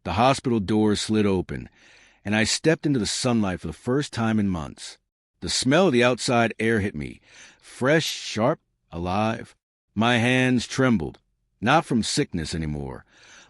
The hospital doors slid open, and I stepped into the sunlight for the first time in months. The smell of the outside air hit me, fresh, sharp, alive. My hands trembled, not from sickness anymore,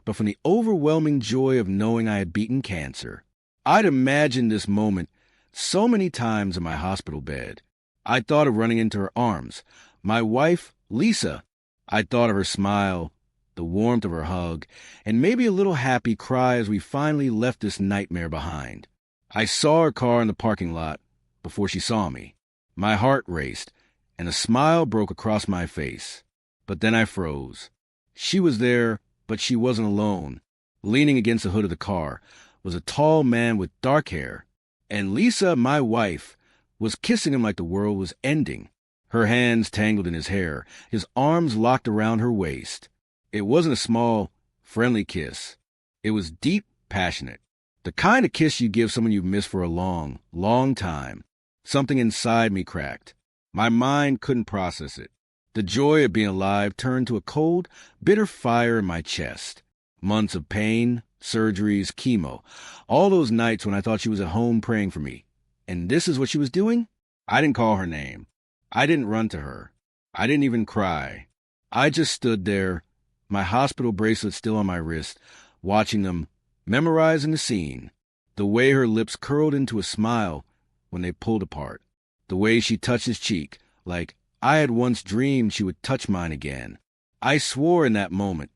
but from the overwhelming joy of knowing I had beaten cancer. I'd imagined this moment so many times in my hospital bed. I thought of running into her arms, my wife, Lisa. I thought of her smile, the warmth of her hug, and maybe a little happy cry as we finally left this nightmare behind. I saw her car in the parking lot before she saw me. My heart raced, and a smile broke across my face. But then I froze. She was there, but she wasn't alone. Leaning against the hood of the car was a tall man with dark hair, and Lisa, my wife, was kissing him like the world was ending. Her hands tangled in his hair, his arms locked around her waist. It wasn't a small, friendly kiss. It was deep, passionate. The kind of kiss you give someone you've missed for a long, long time. Something inside me cracked. My mind couldn't process it. The joy of being alive turned to a cold, bitter fire in my chest. Months of pain, surgeries, chemo. All those nights when I thought she was at home praying for me. And this is what she was doing? I didn't call her name. I didn't run to her. I didn't even cry. I just stood there, my hospital bracelet still on my wrist, watching them, memorizing the scene. The way her lips curled into a smile when they pulled apart. The way she touched his cheek, like I had once dreamed she would touch mine again. I swore in that moment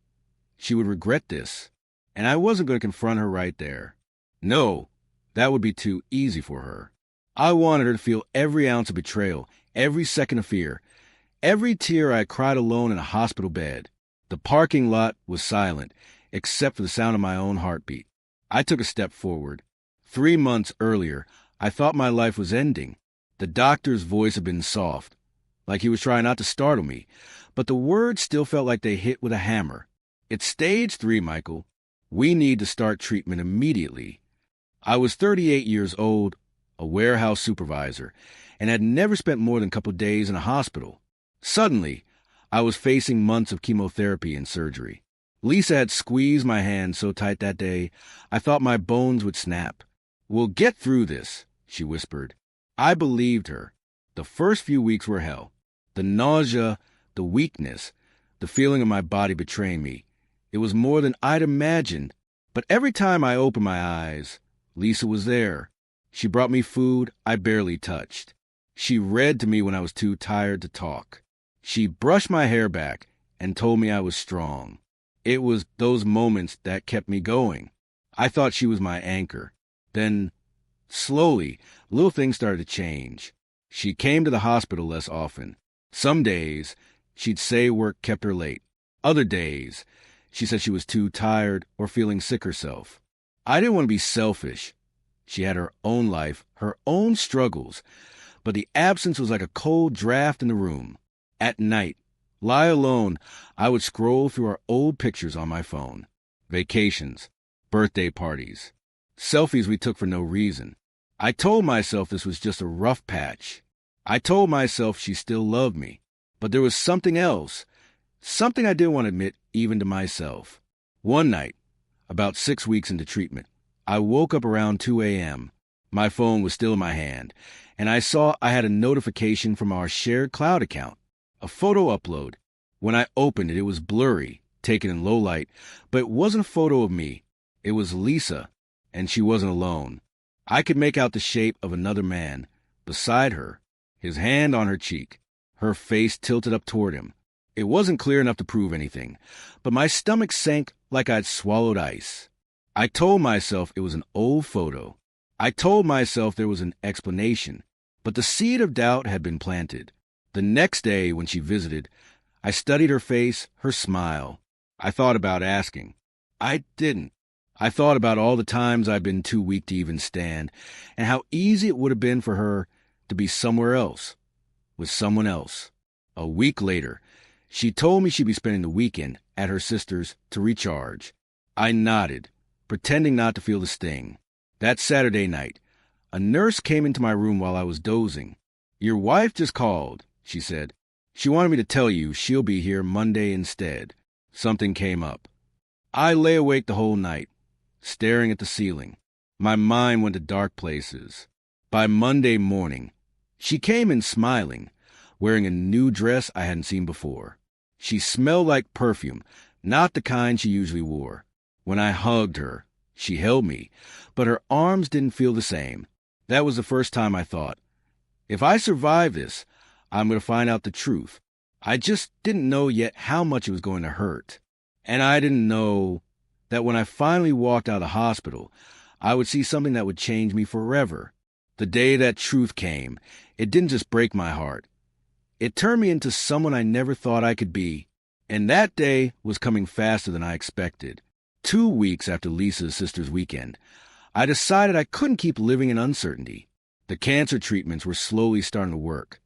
she would regret this, and I wasn't going to confront her right there. No, that would be too easy for her. I wanted her to feel every ounce of betrayal, every second of fear, every tear I cried alone in a hospital bed. The parking lot was silent, except for the sound of my own heartbeat. I took a step forward. 3 months earlier, I thought my life was ending. The doctor's voice had been soft, like he was trying not to startle me, but the words still felt like they hit with a hammer. It's stage 3, Michael. We need to start treatment immediately. I was 38 years old, a warehouse supervisor, and had never spent more than a couple days in a hospital. Suddenly, I was facing months of chemotherapy and surgery. Lisa had squeezed my hand so tight that day, I thought my bones would snap. "We'll get through this," she whispered. I believed her. The first few weeks were hell. The nausea, the weakness, the feeling of my body betraying me. It was more than I'd imagined. But every time I opened my eyes, Lisa was there. She brought me food I barely touched. She read to me when I was too tired to talk. She brushed my hair back and told me I was strong. It was those moments that kept me going. I thought she was my anchor. Then, slowly, little things started to change. She came to the hospital less often. Some days, she'd say work kept her late. Other days, she said she was too tired or feeling sick herself. I didn't want to be selfish. She had her own life, her own struggles, but the absence was like a cold draft in the room. At night, lie alone, I would scroll through our old pictures on my phone. Vacations, birthday parties, selfies we took for no reason. I told myself this was just a rough patch. I told myself she still loved me. But there was something else, something I didn't want to admit even to myself. One night, about 6 weeks into treatment, I woke up around 2 a.m. My phone was still in my hand, and I saw I had a notification from our shared cloud account, a photo upload. When I opened it, it was blurry, taken in low light, but it wasn't a photo of me. It was Lisa, and she wasn't alone. I could make out the shape of another man beside her, his hand on her cheek, her face tilted up toward him. It wasn't clear enough to prove anything, but my stomach sank like I'd swallowed ice. I told myself it was an old photo. I told myself there was an explanation, but the seed of doubt had been planted. The next day when she visited, I studied her face, her smile. I thought about asking. I didn't. I thought about all the times I'd been too weak to even stand, and how easy it would have been for her to be somewhere else, with someone else. A week later, she told me she'd be spending the weekend at her sister's to recharge. I nodded, pretending not to feel the sting. That Saturday night, a nurse came into my room while I was dozing. "Your wife just called," she said. "She wanted me to tell you she'll be here Monday instead. Something came up." I lay awake the whole night, staring at the ceiling. My mind went to dark places. By Monday morning, she came in smiling, wearing a new dress I hadn't seen before. She smelled like perfume, not the kind she usually wore. When I hugged her, she held me, but her arms didn't feel the same. That was the first time I thought, if I survive this, I'm going to find out the truth. I just didn't know yet how much it was going to hurt. And I didn't know that when I finally walked out of the hospital, I would see something that would change me forever. The day that truth came, it didn't just break my heart. It turned me into someone I never thought I could be. And that day was coming faster than I expected. 2 weeks after Lisa's sister's weekend, I decided I couldn't keep living in uncertainty. The cancer treatments were slowly starting to work.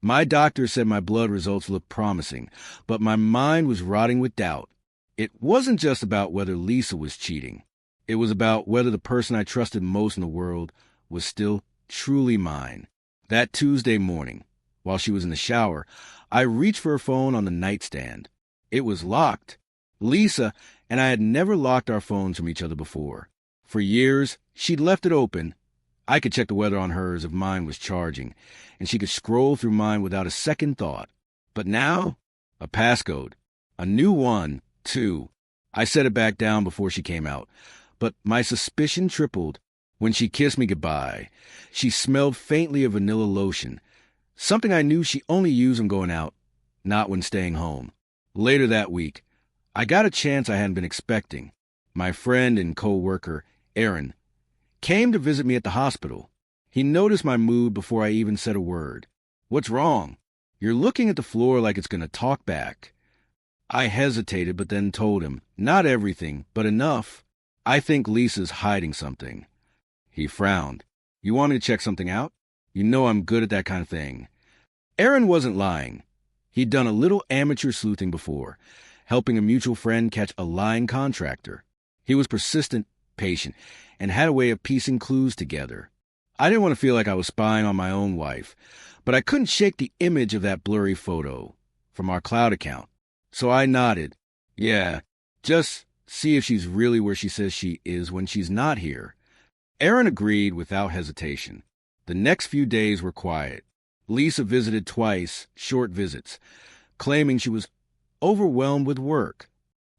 My doctor said my blood results looked promising, but my mind was rotting with doubt. It wasn't just about whether Lisa was cheating. It was about whether the person I trusted most in the world was still truly mine. That Tuesday morning, while she was in the shower, I reached for her phone on the nightstand. It was locked. Lisa and I had never locked our phones from each other before. For years, she'd left it open. I could check the weather on hers if mine was charging, and she could scroll through mine without a second thought. But now, a passcode. A new one, too. I set it back down before she came out, but my suspicion tripled when she kissed me goodbye. She smelled faintly of vanilla lotion, something I knew she only used when going out, not when staying home. Later that week, I got a chance I hadn't been expecting. My friend and co-worker, Aaron, came to visit me at the hospital. He noticed my mood before I even said a word. "What's wrong? You're looking at the floor like it's going to talk back." I hesitated, but then told him, not everything, but enough. "I think Lisa's hiding something." He frowned. "You want me to check something out? You know I'm good at that kind of thing." Aaron wasn't lying. He'd done a little amateur sleuthing before, helping a mutual friend catch a lying contractor. He was persistent, patient, and had a way of piecing clues together. I didn't want to feel like I was spying on my own wife, but I couldn't shake the image of that blurry photo from our cloud account. So I nodded. "Yeah, just see if she's really where she says she is when she's not here." Aaron agreed without hesitation. The next few days were quiet. Lisa visited twice, short visits, claiming she was overwhelmed with work.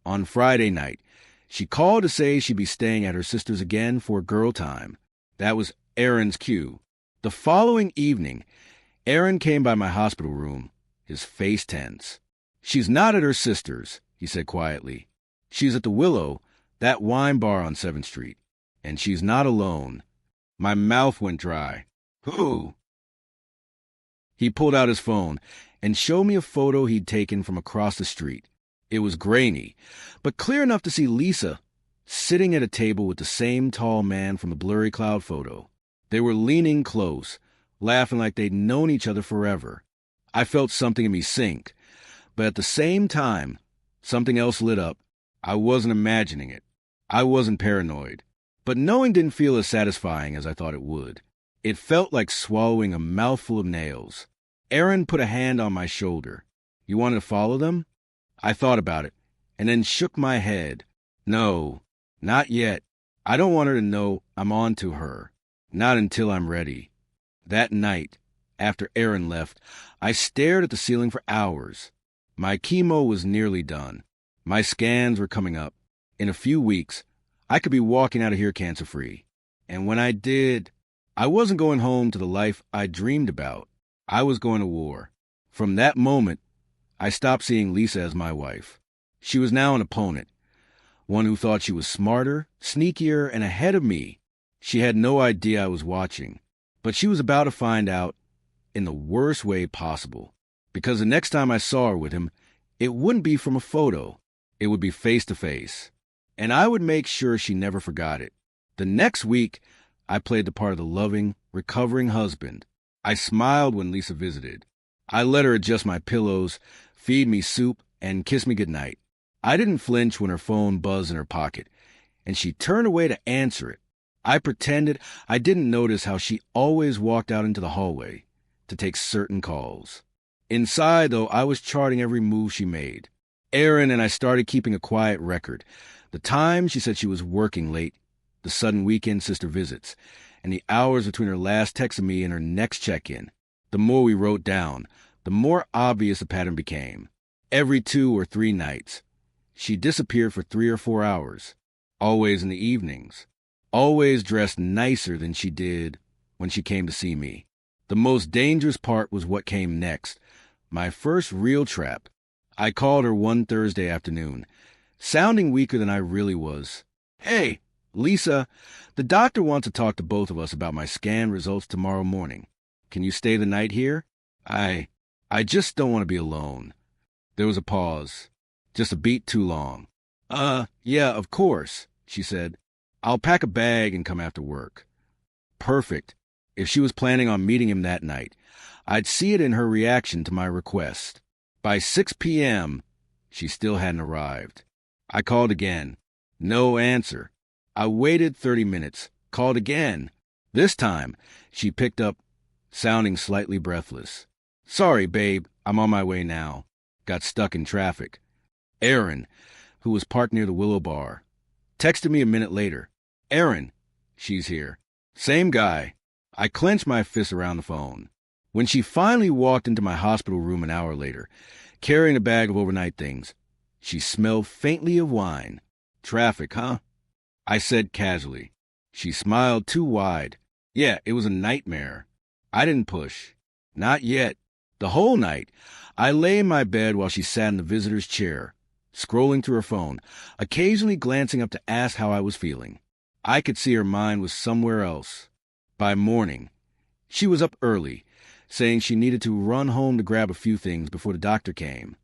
On Friday night, she called to say she'd be staying at her sister's again for girl time. That was Aaron's cue. The following evening, Aaron came by my hospital room, his face tense. "She's not at her sister's," he said quietly. "She's at the Willow, that wine bar on 7th Street. And she's not alone." My mouth went dry. "Who?" He pulled out his phone and showed me a photo he'd taken from across the street. It was grainy, but clear enough to see Lisa sitting at a table with the same tall man from the blurry cloud photo. They were leaning close, laughing like they'd known each other forever. I felt something in me sink, but at the same time, something else lit up. I wasn't imagining it. I wasn't paranoid. But knowing didn't feel as satisfying as I thought it would. It felt like swallowing a mouthful of nails. Aaron put a hand on my shoulder. "You wanted to follow them?" I thought about it, and then shook my head. "No, not yet. I don't want her to know I'm on to her. Not until I'm ready." That night, after Aaron left, I stared at the ceiling for hours. My chemo was nearly done. My scans were coming up. In a few weeks, I could be walking out of here cancer-free. And when I did, I wasn't going home to the life I dreamed about. I was going to war. From that moment, I stopped seeing Lisa as my wife. She was now an opponent, one who thought she was smarter, sneakier, and ahead of me. She had no idea I was watching, but she was about to find out in the worst way possible, because the next time I saw her with him, it wouldn't be from a photo. It would be face-to-face, and I would make sure she never forgot it. The next week, I played the part of the loving, recovering husband. I smiled when Lisa visited. I let her adjust my pillows, feed me soup, and kiss me goodnight. I didn't flinch when her phone buzzed in her pocket, and she turned away to answer it. I pretended I didn't notice how she always walked out into the hallway to take certain calls. Inside, though, I was charting every move she made. Erin and I started keeping a quiet record. The time she said she was working late, the sudden weekend sister visits, and the hours between her last text of me and her next check-in. The more we wrote down, the more obvious the pattern became. Every 2 or 3 nights, she disappeared for 3 or 4 hours, always in the evenings, always dressed nicer than she did when she came to see me. The most dangerous part was what came next, my first real trap. I called her one Thursday afternoon, sounding weaker than I really was. "Hey, Lisa, the doctor wants to talk to both of us about my scan results tomorrow morning. Can you stay the night here? I just don't want to be alone." There was a pause, just a beat too long. Yeah, of course," she said. "I'll pack a bag and come after work." Perfect. If she was planning on meeting him that night, I'd see it in her reaction to my request. By 6 p.m., she still hadn't arrived. I called again. No answer. I waited 30 minutes, called again. This time, she picked up, sounding slightly breathless. "Sorry, babe, I'm on my way now. Got stuck in traffic." Erin, who was parked near the Willow Bar, texted me a minute later. "Erin, she's here." Same guy. I clenched my fist around the phone. When she finally walked into my hospital room an hour later, carrying a bag of overnight things, she smelled faintly of wine. "Traffic, huh?" I said casually. She smiled too wide. "Yeah, it was a nightmare." I didn't push. Not yet. The whole night, I lay in my bed while she sat in the visitor's chair, scrolling through her phone, occasionally glancing up to ask how I was feeling. I could see her mind was somewhere else. By morning, she was up early, saying she needed to run home to grab a few things before the doctor came.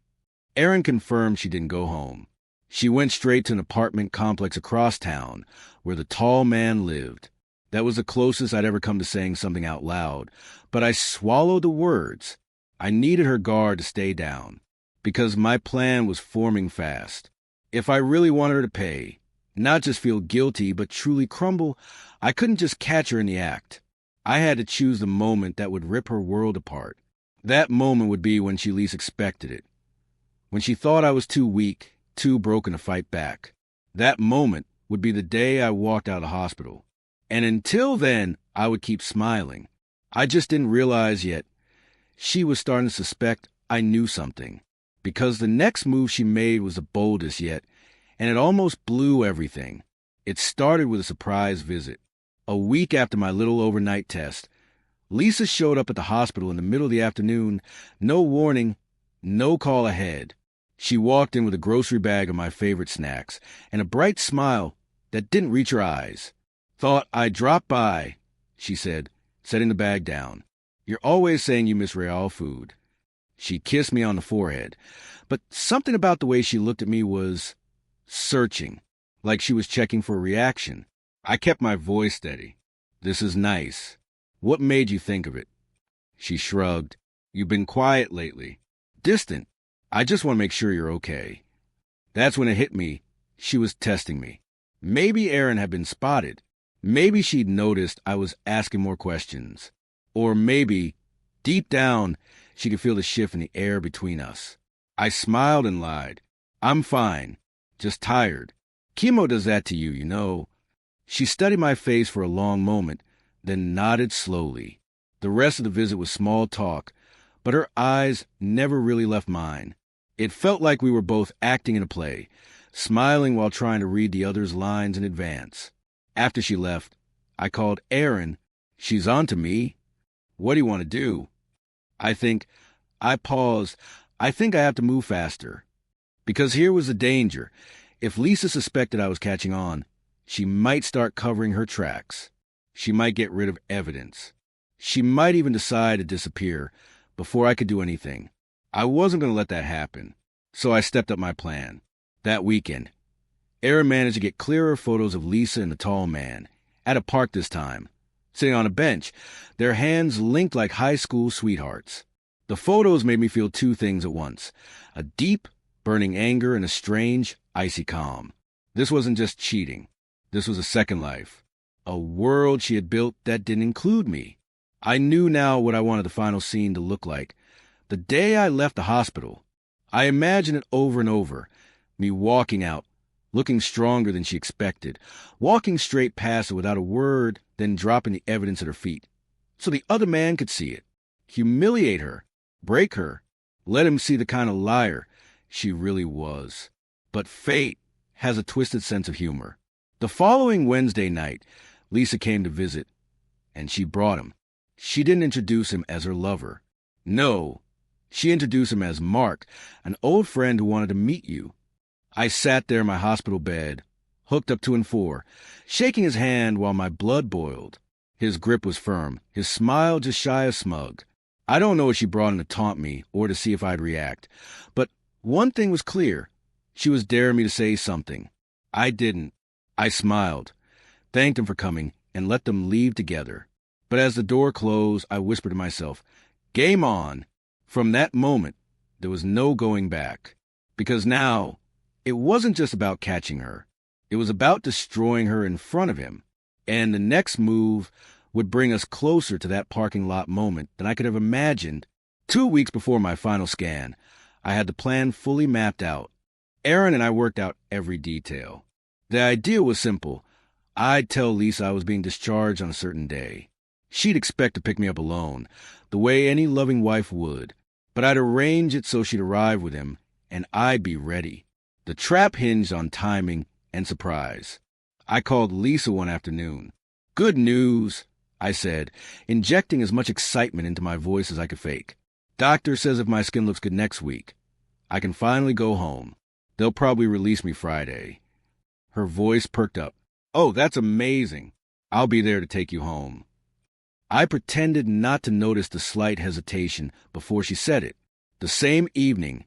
Erin confirmed she didn't go home. She went straight to an apartment complex across town where the tall man lived. That was the closest I'd ever come to saying something out loud, but I swallowed the words. I needed her guard to stay down, because my plan was forming fast. If I really wanted her to pay, not just feel guilty, but truly crumble, I couldn't just catch her in the act. I had to choose the moment that would rip her world apart. That moment would be when she least expected it. When she thought I was too weak, too broken to fight back. That moment would be the day I walked out of the hospital. And until then, I would keep smiling. I just didn't realize yet. She was starting to suspect I knew something. Because the next move she made was the boldest yet, and it almost blew everything. It started with a surprise visit. A week after my little overnight test, Lisa showed up at the hospital in the middle of the afternoon, no warning, no call ahead. She walked in with a grocery bag of my favorite snacks and a bright smile that didn't reach her eyes. "Thought I'd drop by," she said, setting the bag down. "You're always saying you miss real food." She kissed me on the forehead, but something about the way she looked at me was searching, like she was checking for a reaction. I kept my voice steady. "This is nice. What made you think of it?" She shrugged. "You've been quiet lately. Distant. I just want to make sure you're okay." That's when it hit me. She was testing me. Maybe Erin had been spotted. Maybe she'd noticed I was asking more questions. Or maybe, deep down, she could feel the shift in the air between us. I smiled and lied. "I'm fine. Just tired. Chemo does that to you, you know." She studied my face for a long moment, then nodded slowly. The rest of the visit was small talk, but her eyes never really left mine. It felt like we were both acting in a play, smiling while trying to read the other's lines in advance. After she left, I called Erin. "She's on to me. What do you want to do?" I paused. I think I have to move faster. Because here was the danger. If Lisa suspected I was catching on, she might start covering her tracks. She might get rid of evidence. She might even decide to disappear before I could do anything. I wasn't going to let that happen. So I stepped up my plan. That weekend, Erin managed to get clearer photos of Lisa and the tall man, at a park this time, sitting on a bench, their hands linked like high school sweethearts. The photos made me feel two things at once: a deep, burning anger and a strange, icy calm. This wasn't just cheating. This was a second life. A world she had built that didn't include me. I knew now what I wanted the final scene to look like. The day I left the hospital, I imagine it over and over. Me walking out, looking stronger than she expected, walking straight past her without a word, then dropping the evidence at her feet. So the other man could see it. Humiliate her. Break her. Let him see the kind of liar she really was. But fate has a twisted sense of humor. The following Wednesday night, Lisa came to visit, and she brought him. She didn't introduce him as her lover. No, she introduced him as Mark, an old friend who wanted to meet you. I sat there in my hospital bed, hooked up 2 and 4, shaking his hand while my blood boiled. His grip was firm, his smile just shy of smug. I don't know what she brought in to taunt me or to see if I'd react, but one thing was clear. She was daring me to say something. I didn't. I smiled, thanked him for coming, and let them leave together. But as the door closed, I whispered to myself, game on. From that moment, there was no going back. Because now, it wasn't just about catching her. It was about destroying her in front of him. And the next move would bring us closer to that parking lot moment than I could have imagined. 2 weeks before my final scan, I had the plan fully mapped out. Aaron and I worked out every detail. The idea was simple. I'd tell Lisa I was being discharged on a certain day. She'd expect to pick me up alone, the way any loving wife would. But I'd arrange it so she'd arrive with him, and I'd be ready. The trap hinged on timing and surprise. I called Lisa one afternoon. Good news, I said, injecting as much excitement into my voice as I could fake. Doctor says if my skin looks good next week, I can finally go home. They'll probably release me Friday. Her voice perked up. Oh, that's amazing. I'll be there to take you home. I pretended not to notice the slight hesitation before she said it. The same evening,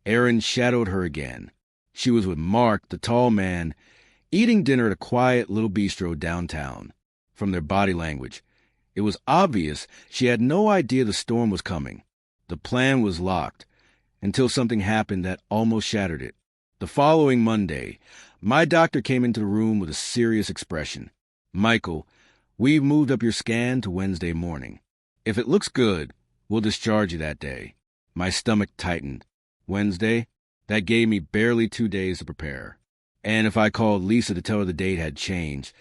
Aaron shadowed her again. She was with Mark, the tall man, eating dinner at a quiet little bistro downtown. From their body language, it was obvious she had no idea the storm was coming. The plan was locked, until something happened that almost shattered it. The following Monday, my doctor came into the room with a serious expression. Michael, we've moved up your scan to Wednesday morning. If it looks good, we'll discharge you that day. My stomach tightened. Wednesday? That gave me barely 2 days to prepare. And if I called Lisa to tell her the date had changed,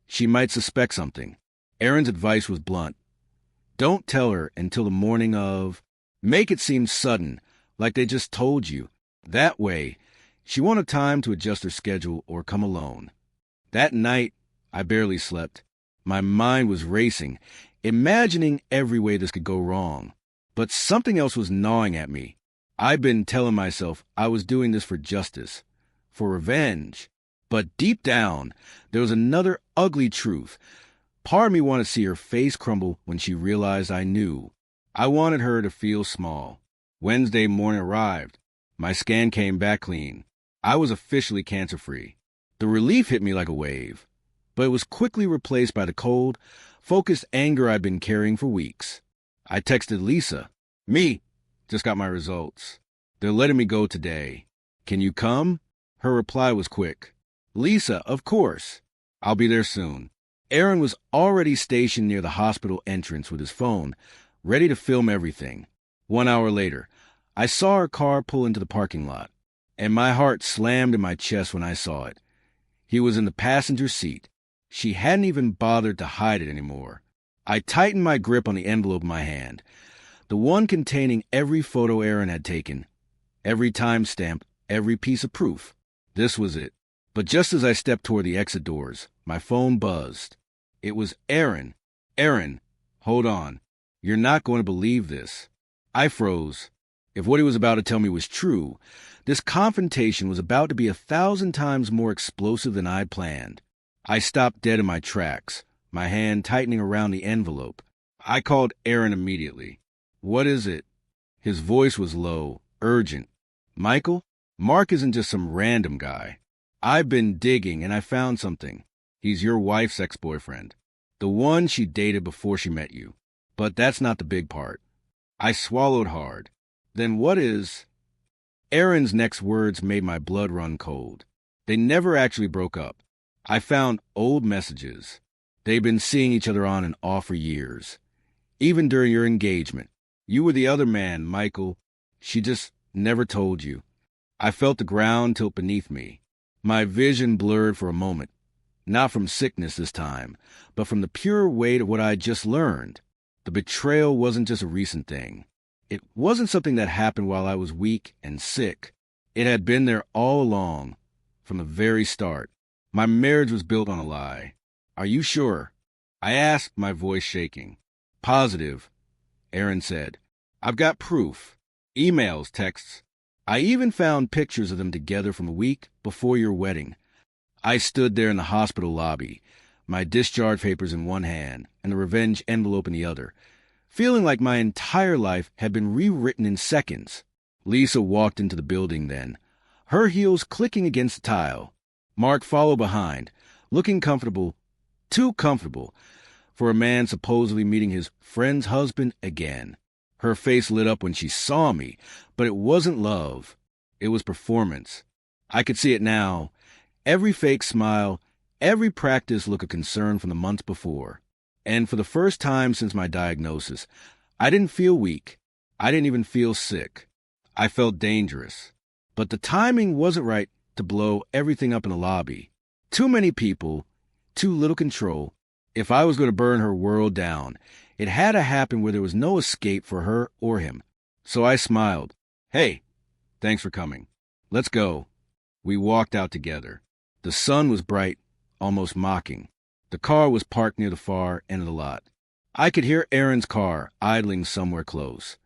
she might suspect something. Aaron's advice was blunt. Don't tell her until the morning of. Make it seem sudden, like they just told you. That way, she won't have time to adjust her schedule or come alone. That night, I barely slept. My mind was racing, imagining every way this could go wrong. But something else was gnawing at me. I'd been telling myself I was doing this for justice, for revenge. But deep down, there was another ugly truth. Part of me wanted to see her face crumble when she realized I knew. I wanted her to feel small. Wednesday morning arrived. My scan came back clean. I was officially cancer-free. The relief hit me like a wave, but it was quickly replaced by the cold, focused anger I'd been carrying for weeks. I texted Lisa. Me. Just got my results. They're letting me go today. Can you come? Her reply was quick. Lisa, of course. I'll be there soon. Aaron was already stationed near the hospital entrance with his phone, ready to film everything. 1 hour later, I saw her car pull into the parking lot, and my heart slammed in my chest when I saw it. He was in the passenger seat. She hadn't even bothered to hide it anymore. I tightened my grip on the envelope in my hand, the one containing every photo Aaron had taken, every timestamp, every piece of proof. This was it. But just as I stepped toward the exit doors, my phone buzzed. It was Aaron. Aaron, hold on. You're not going to believe this. I froze. If what he was about to tell me was true, this confrontation was about to be 1,000 times more explosive than I'd planned. I stopped dead in my tracks, my hand tightening around the envelope. I called Aaron immediately. What is it? His voice was low, urgent. Michael, Mark isn't just some random guy. I've been digging and I found something. He's your wife's ex-boyfriend, the one she dated before she met you. But that's not the big part. I swallowed hard. Then what is... Aaron's next words made my blood run cold. They never actually broke up. I found old messages. They'd been seeing each other on and off for years. Even during your engagement. You were the other man, Michael. She just Never told you. I felt the ground tilt beneath me. My vision blurred for a moment, not from sickness this time, but from the pure weight of what I had just learned. The betrayal wasn't just a recent thing. It wasn't something that happened while I was weak and sick. It had been there all along, from the very start. My marriage was built on a lie. Are you sure? I asked, my voice shaking. Positive, Aaron said. I've got proof. Emails, texts. I even found pictures of them together from a week before your wedding. I stood there in the hospital lobby, my discharge papers in one hand and the revenge envelope in the other, feeling like my entire life had been rewritten in seconds. Lisa walked into the building then, her heels clicking against the tile. Mark followed behind, looking comfortable, too comfortable, for a man supposedly meeting his friend's husband again. Her face lit up when she saw me, but it wasn't love. It was performance. I could see it now. Every fake smile, every practiced look of concern from the months before. And for the first time since my diagnosis, I didn't feel weak. I didn't even feel sick. I felt dangerous. But the timing wasn't right to blow everything up in the lobby. Too many people, too little control. If I was going to burn her world down, it had to happen where there was no escape for her or him. So I smiled. Hey, thanks for coming. Let's go. We walked out together. The sun was bright, almost mocking. The car was parked near the far end of the lot. I could hear Aaron's car idling somewhere close.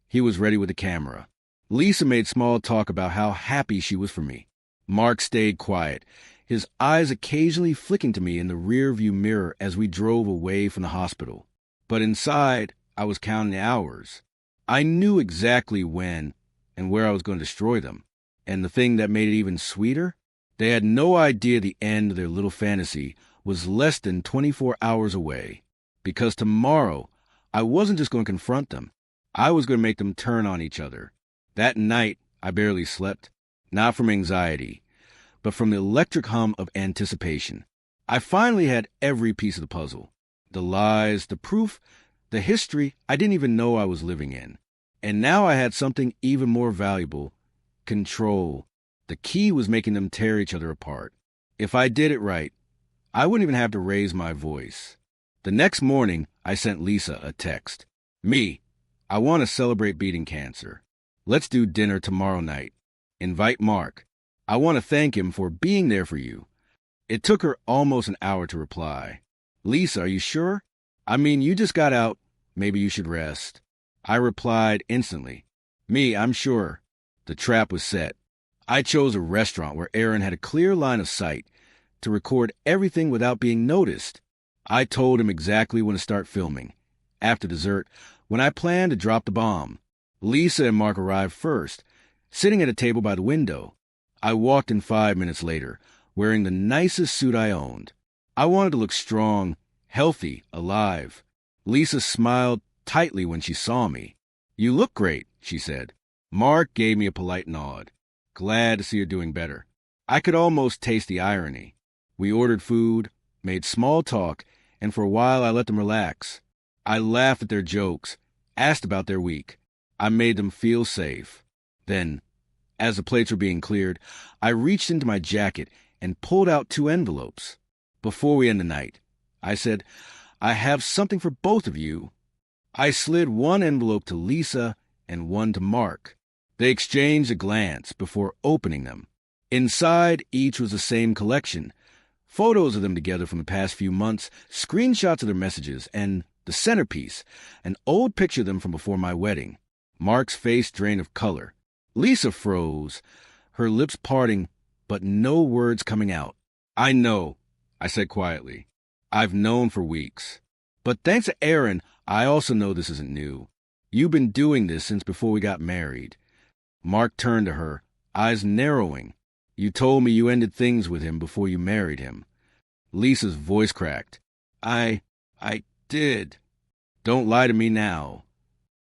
He was ready with the camera. Lisa made small talk about how happy she was for me. Mark stayed quiet, his eyes occasionally flicking to me in the rear-view mirror as we drove away from the hospital. But inside, I was counting the hours. I knew exactly when and where I was going to destroy them. And the thing that made it even sweeter? They had no idea the end of their little fantasy was less than 24 hours away. Because tomorrow, I wasn't just going to confront them. I was going to make them turn on each other. That night, I barely slept. Not from anxiety, but from the electric hum of anticipation. I finally had every piece of the puzzle. The lies, the proof, the history I didn't even know I was living in. And now I had something even more valuable. Control. The key was making them tear each other apart. If I did it right, I wouldn't even have to raise my voice. The next morning, I sent Lisa a text. Me, I want to celebrate beating cancer. Let's do dinner tomorrow night. Invite Mark. I want to thank him for being there for you. It took her almost an hour to reply. Lisa, are you sure? I mean, you just got out. Maybe you should rest. I replied instantly. Me, I'm sure. The trap was set. I chose a restaurant where Aaron had a clear line of sight to record everything without being noticed. I told him exactly when to start filming. After dessert, when I planned to drop the bomb. Lisa and Mark arrived first, sitting at a table by the window. I walked in 5 minutes later, wearing the nicest suit I owned. I wanted to look strong, healthy, alive. Lisa smiled tightly when she saw me. You look great, she said. Mark gave me a polite nod. Glad to see you're doing better. I could almost taste the irony. We ordered food, made small talk, and for a while I let them relax. I laughed at their jokes, asked about their week. I made them feel safe. Then, as the plates were being cleared, I reached into my jacket and pulled out 2 envelopes. Before we end the night, I said, I have something for both of you. I slid one envelope to Lisa and one to Mark. They exchanged a glance before opening them. Inside, each was the same collection. Photos of them together from the past few months, screenshots of their messages, and the centerpiece, an old picture of them from before my wedding. Mark's face drained of color. Lisa froze, her lips parting, but no words coming out. I know, I said quietly. I've known for weeks. But thanks to Aaron, I also know this isn't new. You've been doing this since before we got married. Mark turned to her, eyes narrowing. You told me you ended things with him before you married him. Lisa's voice cracked. I did. Don't lie to me now.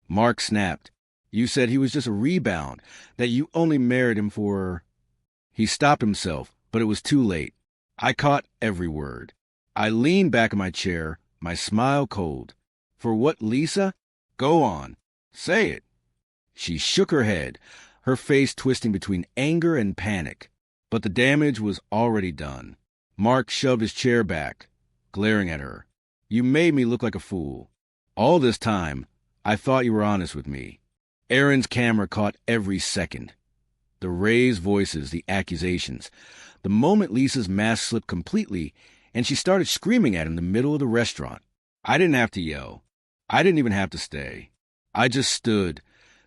Mark snapped. You said he was just a rebound, that you only married him for... He stopped himself, but it was too late. I caught every word. I leaned back in my chair, my smile cold. For what, Lisa? Go on. Say it. She shook her head. her face twisting between anger and panic. But the damage was already done. Mark shoved his chair back, glaring at her. "You made me look like a fool. All this time, I thought you were honest with me." Aaron's camera caught every second. The raised voices, the accusations. The moment Lisa's mask slipped completely, and she started screaming at him in the middle of the restaurant. I didn't have to yell. I didn't even have to stay. I just stood,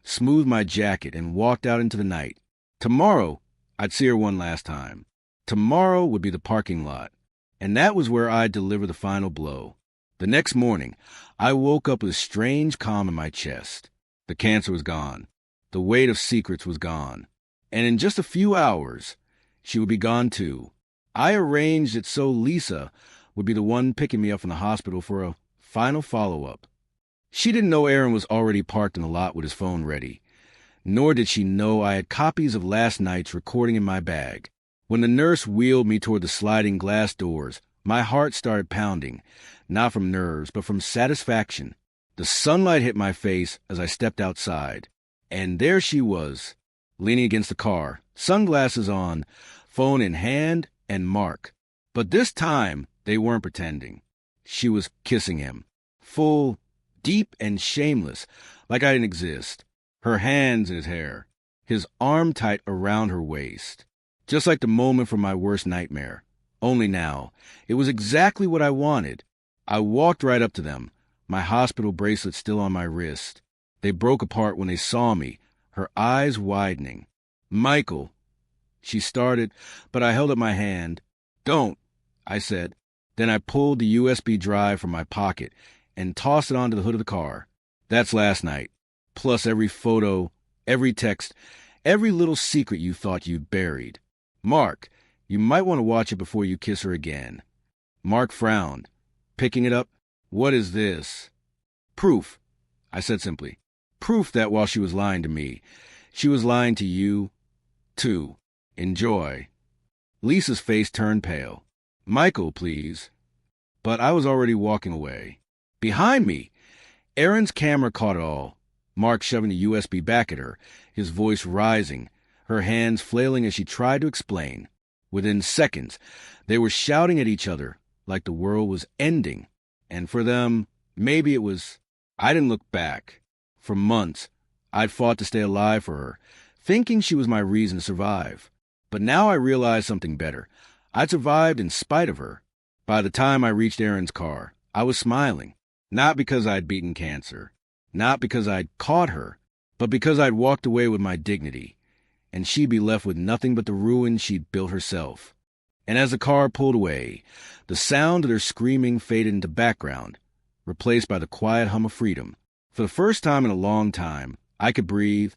smoothed my jacket, and walked out into the night. Tomorrow, I'd see her one last time. Tomorrow would be the parking lot, and that was where I'd deliver the final blow. The next morning, I woke up with a strange calm in my chest. The cancer was gone. The weight of secrets was gone. And in just a few hours, she would be gone too. I arranged it so Lisa would be the one picking me up from the hospital for a final follow-up. She didn't know Aaron was already parked in the lot with his phone ready, nor did she know I had copies of last night's recording in my bag. When the nurse wheeled me toward the sliding glass doors, my heart started pounding, not from nerves, but from satisfaction. The sunlight hit my face as I stepped outside, and there she was, leaning against the car, sunglasses on, phone in hand, and Mark. But this time, they weren't pretending. She was kissing him, full, deep, and shameless, like I didn't exist. Her hands in his hair, his arm tight around her waist. Just like the moment from my worst nightmare. Only now, it was exactly what I wanted. I walked right up to them, my hospital bracelet still on my wrist. They broke apart when they saw me, her eyes widening. "Michael," she started, but I held up my hand. "Don't," I said. Then I pulled the USB drive from my pocket and tossed it onto the hood of the car. "That's last night, plus every photo, every text, every little secret you thought you'd buried. Mark, you might want to watch it before you kiss her again." Mark frowned, picking it up. "What is this?" "Proof," I said simply. "Proof that while she was lying to me, she was lying to you, too. Enjoy." Lisa's face turned pale. "Michael, please." But I was already walking away. Behind me! Aaron's camera caught it all. Mark shoving the USB back at her, his voice rising, her hands flailing as she tried to explain. Within seconds, they were shouting at each other like the world was ending. And for them, maybe it was... I didn't look back. For months, I'd fought to stay alive for her, thinking she was my reason to survive. But now I realized something better. I'd survived in spite of her. By the time I reached Aaron's car, I was smiling. Not because I'd beaten cancer. Not because I'd caught her. But because I'd walked away with my dignity. And she'd be left with nothing but the ruin she'd built herself. And as the car pulled away, the sound of their screaming faded into background, replaced by the quiet hum of freedom. For the first time in a long time, I could breathe,